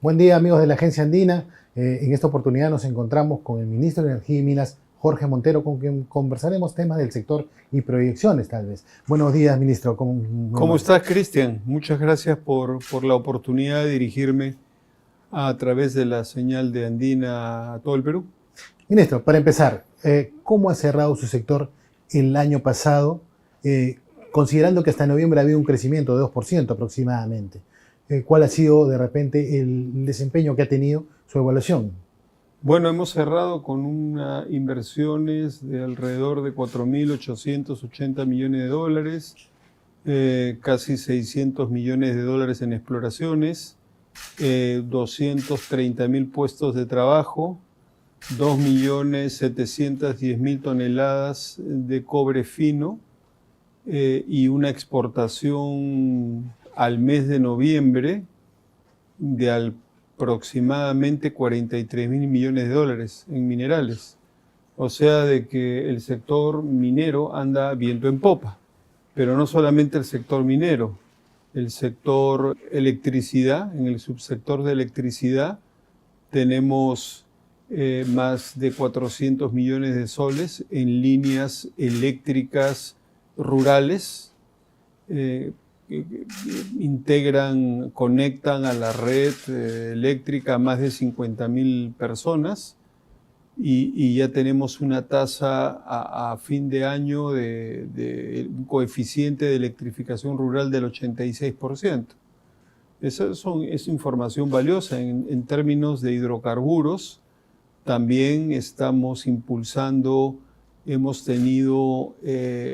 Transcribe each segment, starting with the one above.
Buen día, amigos de la Agencia Andina. En esta oportunidad nos encontramos con el ministro de Energía y Minas, Jorge Montero, con quien conversaremos temas del sector y proyecciones, tal vez. Buenos días, ministro. ¿Cómo estás, Cristian? Muchas gracias por la oportunidad de dirigirme a través de la señal de Andina a todo el Perú. Ministro, para empezar, ¿cómo ha cerrado su sector el año pasado, considerando que hasta noviembre ha habido un crecimiento de 2% aproximadamente? ¿Cuál ha sido, de repente, el desempeño que ha tenido su evaluación? Bueno, hemos cerrado con unas inversiones de alrededor de 4.880 millones de dólares, casi 600 millones de dólares en exploraciones, 230.000 puestos de trabajo, 2.710.000 toneladas de cobre fino y una exportación al mes de noviembre de aproximadamente 43.000 millones de dólares en minerales. O sea, de que el sector minero anda viento en popa. Pero no solamente el sector minero, el sector electricidad, en el subsector de electricidad tenemos más de 400 millones de soles en líneas eléctricas rurales, conectan a la red eléctrica a más de 50.000 personas y ya tenemos una tasa a fin de año de un coeficiente de electrificación rural del 86%. Es información valiosa en términos de hidrocarburos. También estamos impulsando. Hemos tenido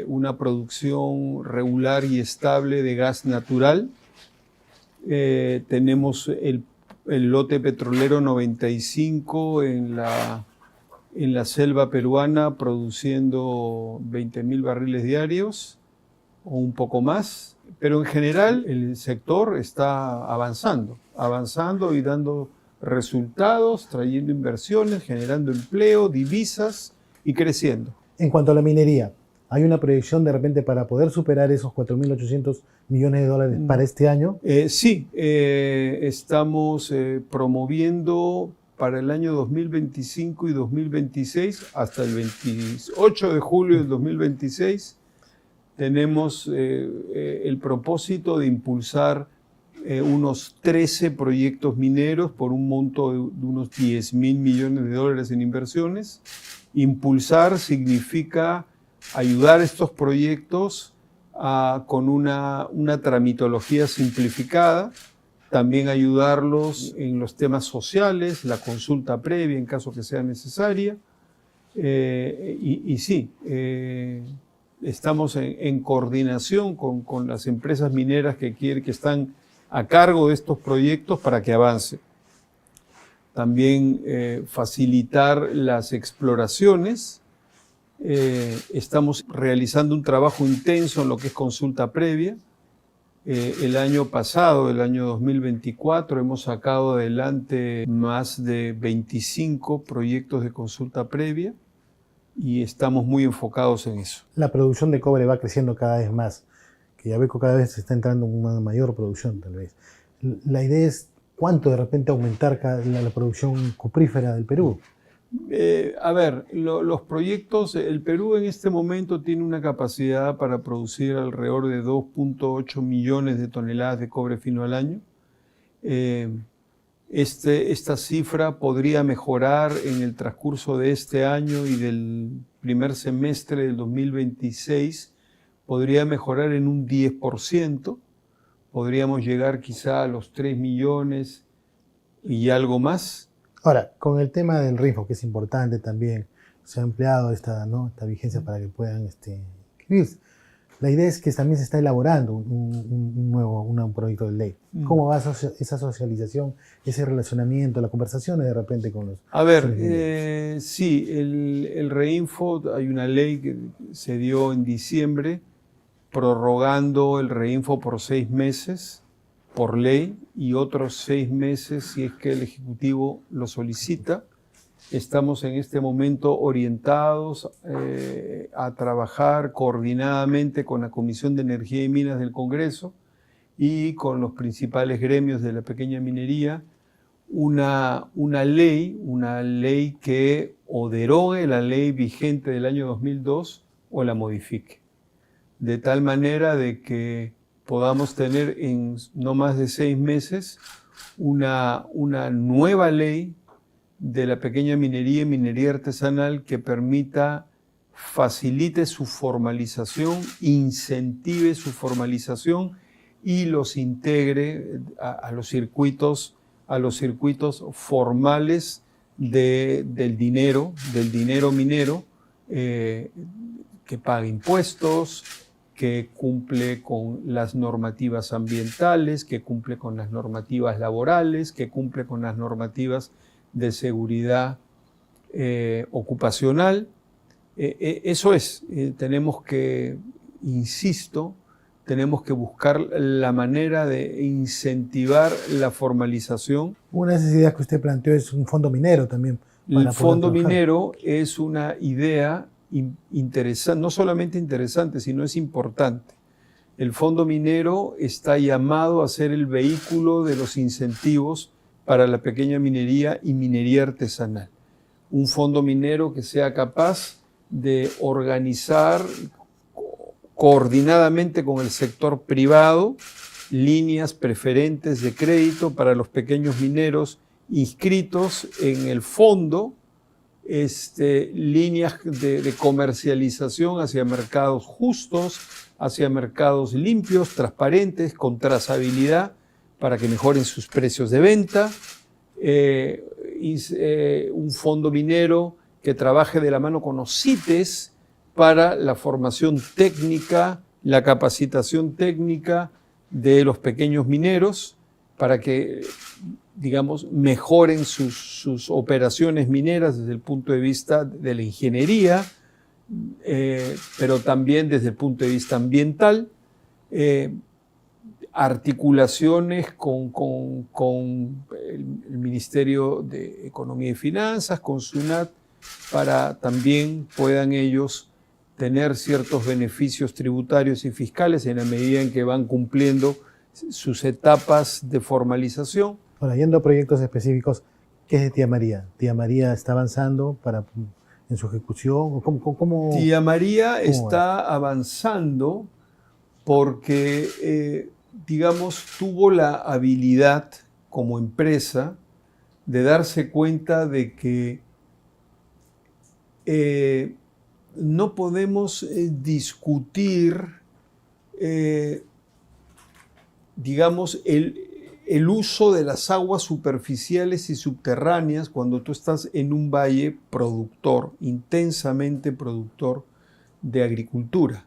una producción regular y estable de gas natural. Tenemos el lote petrolero 95 en la selva peruana produciendo 20.000 barriles diarios o un poco más. Pero en general el sector está avanzando y dando resultados, trayendo inversiones, generando empleo, divisas y creciendo. En cuanto a la minería, ¿hay una proyección de repente para poder superar esos 4.800 millones de dólares para este año? Sí, estamos promoviendo para el año 2025 y 2026, hasta el 28 de julio del 2026, tenemos el propósito de impulsar unos 13 proyectos mineros por un monto de unos 10.000 millones de dólares en inversiones. Impulsar significa ayudar a estos proyectos con una tramitología simplificada, también ayudarlos en los temas sociales, la consulta previa en caso que sea necesaria. Sí, estamos en coordinación con las empresas mineras que están a cargo de estos proyectos para que avancen. También facilitar las exploraciones. Estamos realizando un trabajo intenso en lo que es consulta previa. El año pasado, el año 2024, hemos sacado adelante más de 25 proyectos de consulta previa y estamos muy enfocados en eso. La producción de cobre va creciendo cada vez más, que Yabeco cada vez está entrando en una mayor producción, tal vez. La idea es cuánto de repente aumentar la producción cuprífera del Perú. Los proyectos, el Perú en este momento tiene una capacidad para producir alrededor de 2.8 millones de toneladas de cobre fino al año. Esta cifra podría mejorar en el transcurso de este año y del primer semestre del 2026, podría mejorar en un 10%. Podríamos llegar quizá a los 3 millones y algo más. Ahora, con el tema del RINFO, que es importante también, se ha empleado esta vigencia para que puedan inscribirse. La idea es que también se está elaborando un proyecto de ley. ¿Cómo va esa socialización, ese relacionamiento, las conversaciones de repente con los... Sí, el REINFO, hay una ley que se dio en diciembre, prorrogando el REINFO por 6 meses por ley y otros 6 meses si es que el Ejecutivo lo solicita. Estamos en este momento orientados a trabajar coordinadamente con la Comisión de Energía y Minas del Congreso y con los principales gremios de la pequeña minería una ley que o derogue la ley vigente del año 2002 o la modifique, de tal manera de que podamos tener en no más de 6 meses una nueva ley de la pequeña minería y minería artesanal que facilite su formalización, incentive su formalización y los integre a los circuitos formales del dinero minero, que paga impuestos, que cumple con las normativas ambientales, que cumple con las normativas laborales, que cumple con las normativas de seguridad ocupacional. Eso es, tenemos que, insisto, tenemos que buscar la manera de incentivar la formalización. Una de esas ideas que usted planteó es un fondo minero también. El fondo minero es una idea interesante, no solamente interesante, sino es importante. El fondo minero está llamado a ser el vehículo de los incentivos para la pequeña minería y minería artesanal. Un fondo minero que sea capaz de organizar coordinadamente con el sector privado líneas preferentes de crédito para los pequeños mineros inscritos en el fondo, líneas de comercialización hacia mercados justos, hacia mercados limpios, transparentes, con trazabilidad para que mejoren sus precios de venta, un fondo minero que trabaje de la mano con los CITES para la formación técnica, la capacitación técnica de los pequeños mineros para que, digamos, mejoren sus operaciones mineras desde el punto de vista de la ingeniería, pero también desde el punto de vista ambiental, articulaciones con el Ministerio de Economía y Finanzas, con SUNAT, para también puedan ellos tener ciertos beneficios tributarios y fiscales en la medida en que van cumpliendo sus etapas de formalización. Ahora, yendo a proyectos específicos, ¿qué es de Tía María? ¿Tía María está avanzando en su ejecución? ¿Cómo Tía María está avanzando porque, digamos, tuvo la habilidad como empresa de darse cuenta de que no podemos discutir, digamos, el uso de las aguas superficiales y subterráneas cuando tú estás en un valle productor, intensamente productor de agricultura.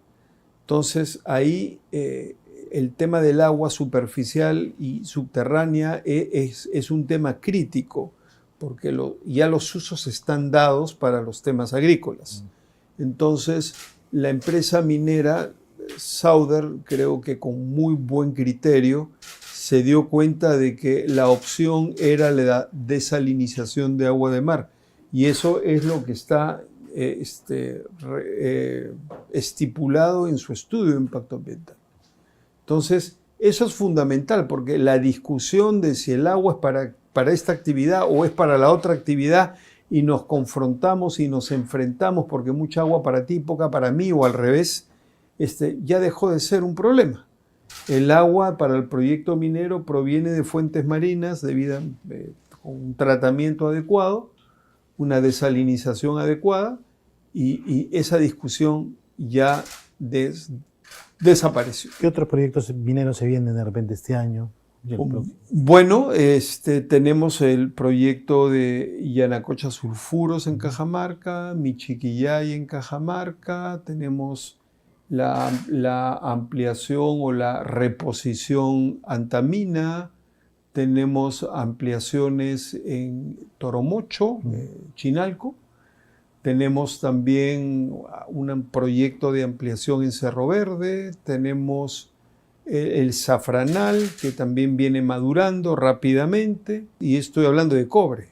Entonces, ahí el tema del agua superficial y subterránea es un tema crítico, porque ya los usos están dados para los temas agrícolas. Entonces, la empresa minera Sauder, creo que con muy buen criterio, se dio cuenta de que la opción era la desalinización de agua de mar. Y eso es lo que está estipulado en su estudio de impacto ambiental. Entonces, eso es fundamental, porque la discusión de si el agua es para esta actividad o es para la otra actividad, y nos confrontamos y nos enfrentamos porque mucha agua para ti, poca para mí, o al revés, ya dejó de ser un problema. El agua para el proyecto minero proviene de fuentes marinas con un tratamiento adecuado, una desalinización adecuada, y esa discusión ya desapareció. ¿Qué otros proyectos mineros se vienen de repente este año? Bueno, tenemos el proyecto de Yanacocha Sulfuros en Cajamarca, Michiquillay en Cajamarca, tenemos la ampliación o la reposición Antamina, tenemos ampliaciones en Toromocho, Chinalco, tenemos también un proyecto de ampliación en Cerro Verde, tenemos el Zafranal, que también viene madurando rápidamente, y estoy hablando de cobre,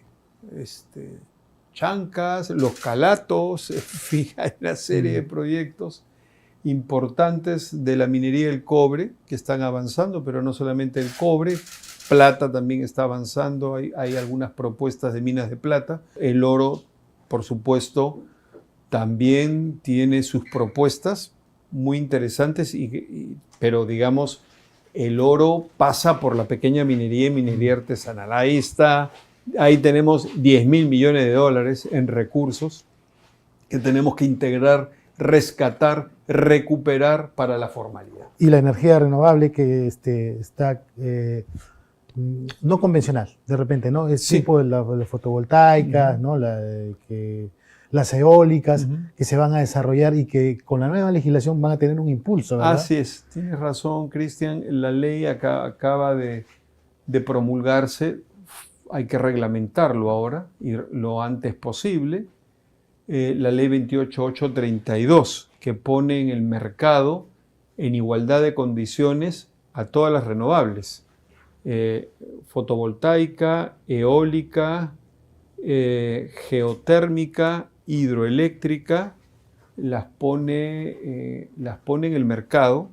Chancas, Los Calatos, en fin, hay una serie de proyectos importantes de la minería del cobre que están avanzando, pero no solamente el cobre, plata también está avanzando, hay algunas propuestas de minas de plata. El oro, por supuesto, también tiene sus propuestas muy interesantes, pero digamos, el oro pasa por la pequeña minería y minería artesanal. Ahí tenemos 10.000 millones de dólares en recursos que tenemos que integrar, rescatar, recuperar para la formalidad. Y la energía renovable que está no convencional, de repente, ¿no? Es Sí. tipo de la fotovoltaica, ¿no? Las eólicas que se van a desarrollar y que con la nueva legislación van a tener un impulso, ¿verdad? Así es, tienes razón, Cristian. La ley acaba de promulgarse, hay que reglamentarlo ahora y lo antes posible. La ley 28832, que pone en el mercado en igualdad de condiciones a todas las renovables. Fotovoltaica, eólica, geotérmica, hidroeléctrica, las pone en el mercado,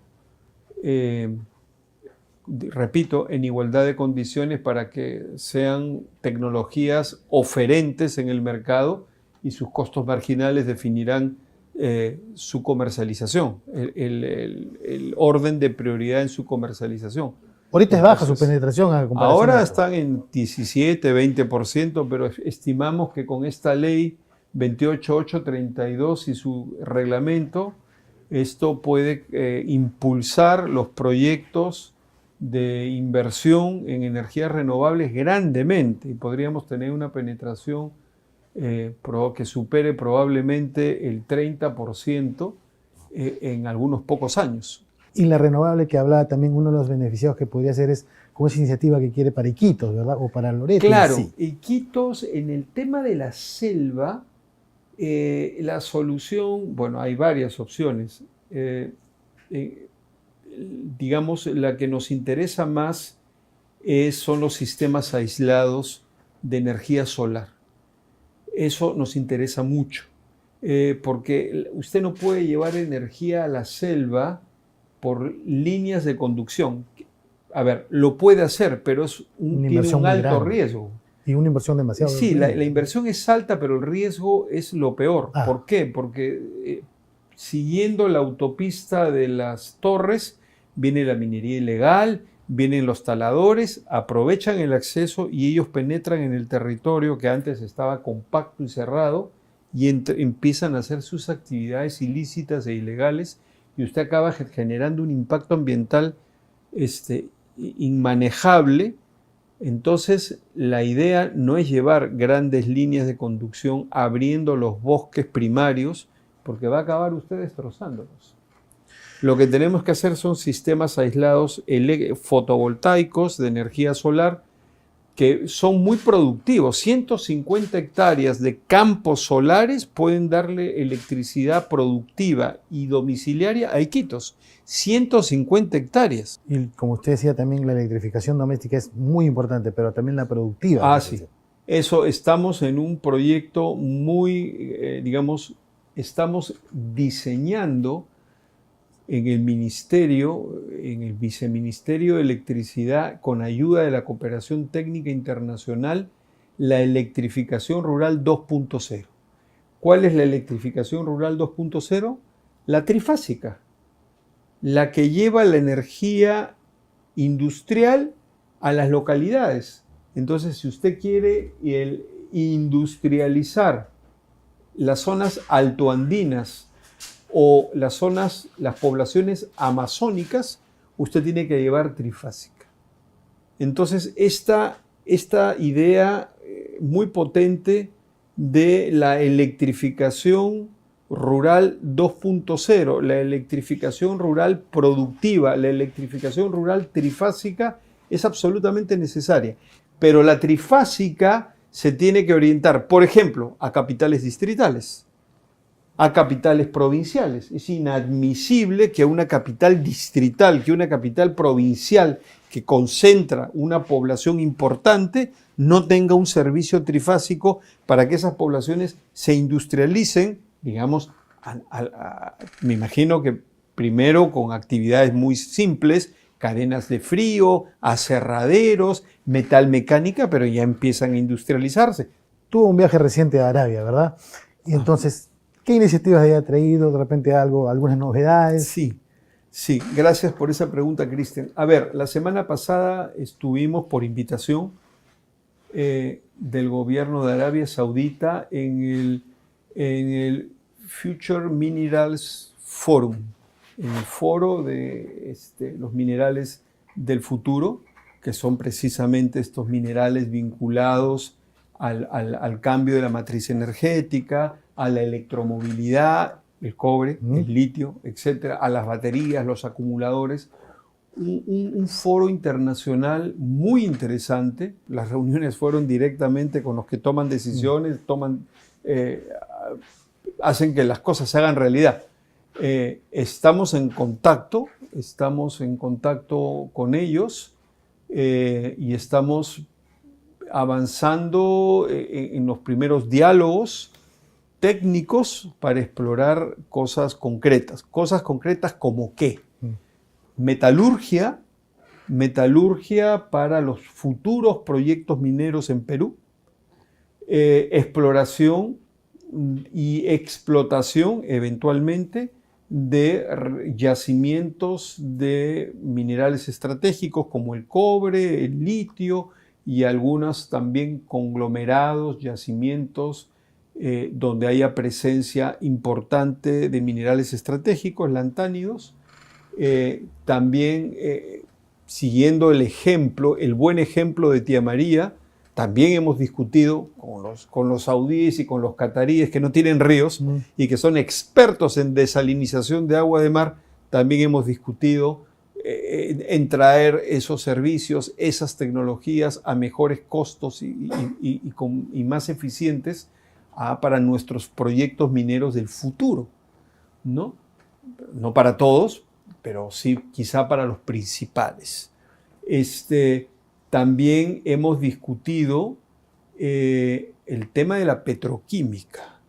repito, en igualdad de condiciones para que sean tecnologías oferentes en el mercado y sus costos marginales definirán su comercialización, el orden de prioridad en su comercialización. Ahorita es baja su penetración a comparación. Ahora están en 17, 20%, pero estimamos que con esta ley 28832 y su reglamento, esto puede impulsar los proyectos de inversión en energías renovables grandemente y podríamos tener una penetración que supere probablemente el 30% en algunos pocos años. Y la renovable que hablaba también, uno de los beneficiados que podría ser es como esa iniciativa que quiere para Iquitos, ¿verdad? O para Loreto. Claro, sí. Iquitos, en el tema de la selva, la solución, bueno, hay varias opciones. Digamos, la que nos interesa más son los sistemas aislados de energía solar. Eso nos interesa mucho, porque usted no puede llevar energía a la selva por líneas de conducción. A ver, lo puede hacer, pero tiene un alto riesgo. Y una inversión demasiado. Sí, la inversión es alta, pero el riesgo es lo peor. ¿Por qué? Porque siguiendo la autopista de las torres, viene la minería ilegal, vienen los taladores, aprovechan el acceso y ellos penetran en el territorio que antes estaba compacto y cerrado y empiezan a hacer sus actividades ilícitas e ilegales y usted acaba generando un impacto ambiental inmanejable. Entonces, la idea no es llevar grandes líneas de conducción abriendo los bosques primarios, porque va a acabar usted destrozándolos. Lo que tenemos que hacer son sistemas aislados fotovoltaicos de energía solar que son muy productivos. 150 hectáreas de campos solares pueden darle electricidad productiva y domiciliaria a Iquitos. 150 hectáreas. Y como usted decía, también la electrificación doméstica es muy importante, pero también la productiva. Sí. Eso, estamos en un proyecto muy, estamos diseñando en el ministerio, en el Viceministerio de Electricidad, con ayuda de la Cooperación Técnica Internacional, la electrificación rural 2.0. ¿Cuál es la electrificación rural 2.0? La trifásica, la que lleva la energía industrial a las localidades. Entonces, si usted quiere industrializar las zonas altoandinas o las poblaciones amazónicas, usted tiene que llevar trifásica. Entonces, esta idea muy potente de la electrificación rural 2.0, la electrificación rural productiva, la electrificación rural trifásica es absolutamente necesaria. Pero la trifásica se tiene que orientar, por ejemplo, a capitales distritales, a capitales provinciales. Es inadmisible que una capital distrital, que una capital provincial que concentra una población importante no tenga un servicio trifásico para que esas poblaciones se industrialicen, digamos, me imagino que primero con actividades muy simples cadenas de frío, aserraderos, metalmecánica, pero ya empiezan a industrializarse. Tuvo un viaje reciente a Arabia, ¿verdad? Y entonces, ¿qué iniciativas había traído? De repente algunas novedades. Sí, gracias por esa pregunta, Cristian. A ver, la semana pasada estuvimos por invitación del gobierno de Arabia Saudita en el Future Minerals Forum, en el foro de los minerales del futuro, que son precisamente estos minerales vinculados al cambio de la matriz energética, a la electromovilidad, el cobre, el litio, etcétera, a las baterías, los acumuladores. Un foro internacional muy interesante. Las reuniones fueron directamente con los que toman decisiones, hacen que las cosas se hagan realidad. Estamos en contacto con ellos y estamos avanzando en los primeros diálogos técnicos para explorar cosas concretas. Cosas concretas como qué. Metalurgia para los futuros proyectos mineros en Perú. Exploración y explotación eventualmente de yacimientos de minerales estratégicos como el cobre, el litio y algunos también conglomerados, yacimientos donde haya presencia importante de minerales estratégicos, lantánidos. También siguiendo el buen ejemplo de Tía María, también hemos discutido con los saudíes y con los cataríes que no tienen ríos y que son expertos en desalinización de agua de mar. También hemos discutido en traer esos servicios, esas tecnologías a mejores costos y más eficientes para nuestros proyectos mineros del futuro, ¿no? No para todos, pero sí quizá para los principales. También hemos discutido el tema de la petroquímica.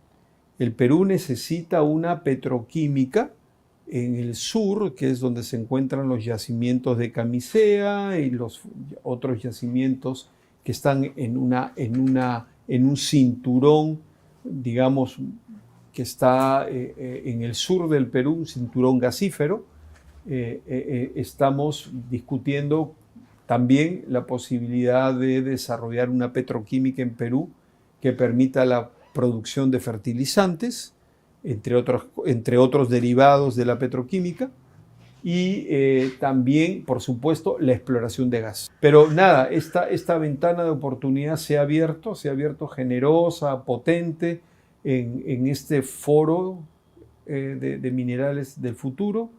El Perú necesita una petroquímica en el sur, que es donde se encuentran los yacimientos de Camisea y los otros yacimientos que están en un cinturón, digamos, que está en el sur del Perú, un cinturón gasífero. Estamos discutiendo también la posibilidad de desarrollar una petroquímica en Perú que permita la producción de fertilizantes, entre otros derivados de la petroquímica, y también, por supuesto, la exploración de gas. Pero nada, esta ventana de oportunidad se ha abierto generosa, potente, en este foro de minerales del futuro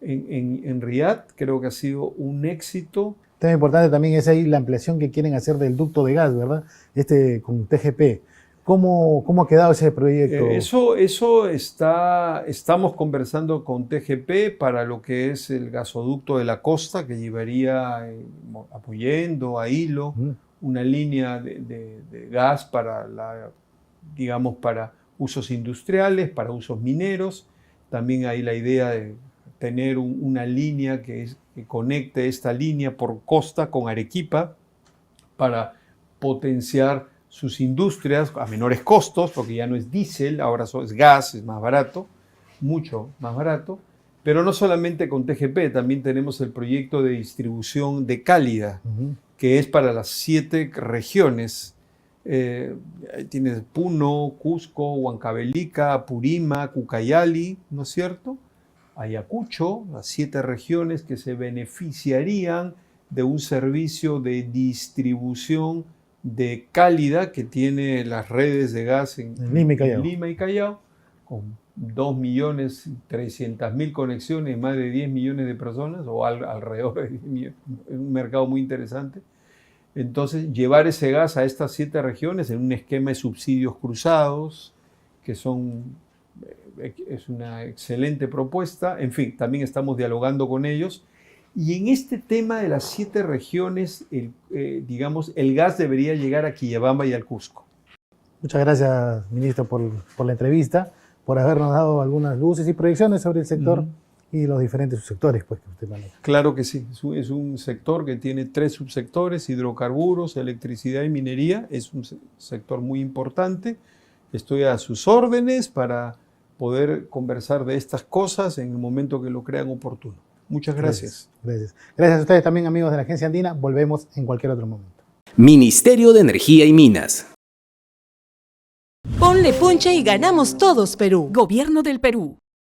en Riad. Creo que ha sido un éxito. Un tema importante también es ahí la ampliación que quieren hacer del ducto de gas, ¿verdad? Con TGP. ¿Cómo ha quedado ese proyecto? Estamos conversando con TGP para lo que es el gasoducto de la costa, que llevaría a Puyendo, a Hilo, una línea de gas para usos industriales, para usos mineros. También hay la idea de tener una línea que conecte esta línea por costa con Arequipa para potenciar sus industrias a menores costos, porque ya no es diésel, ahora es gas, es más barato, mucho más barato. Pero no solamente con TGP, también tenemos el proyecto de distribución de Cálida, que es para las 7 regiones. Tienes Puno, Cusco, Huancavelica, Apurima, Cucayali, ¿no es cierto? Ayacucho, las 7 regiones que se beneficiarían de un servicio de distribución de Cálida que tiene las redes de gas en Lima y Callao, con 2.300.000 conexiones, más de 10 millones de personas, o alrededor de 10 millones, un mercado muy interesante. Entonces, llevar ese gas a estas 7 regiones en un esquema de subsidios cruzados, que es una excelente propuesta. En fin, también estamos dialogando con ellos. Y en este tema de las 7 regiones, el gas debería llegar a Quillabamba y al Cusco. Muchas gracias, ministro, por la entrevista, por habernos dado algunas luces y proyecciones sobre el sector y los diferentes subsectores pues, que usted maneja. Claro que sí, es un sector que tiene 3 subsectores: hidrocarburos, electricidad y minería. Es un sector muy importante. Estoy a sus órdenes para poder conversar de estas cosas en el momento que lo crean oportuno. Muchas gracias. Gracias. Gracias a ustedes también, amigos de la Agencia Andina. Volvemos en cualquier otro momento. Ministerio de Energía y Minas. Ponle punche y ganamos todos, Perú. Gobierno del Perú.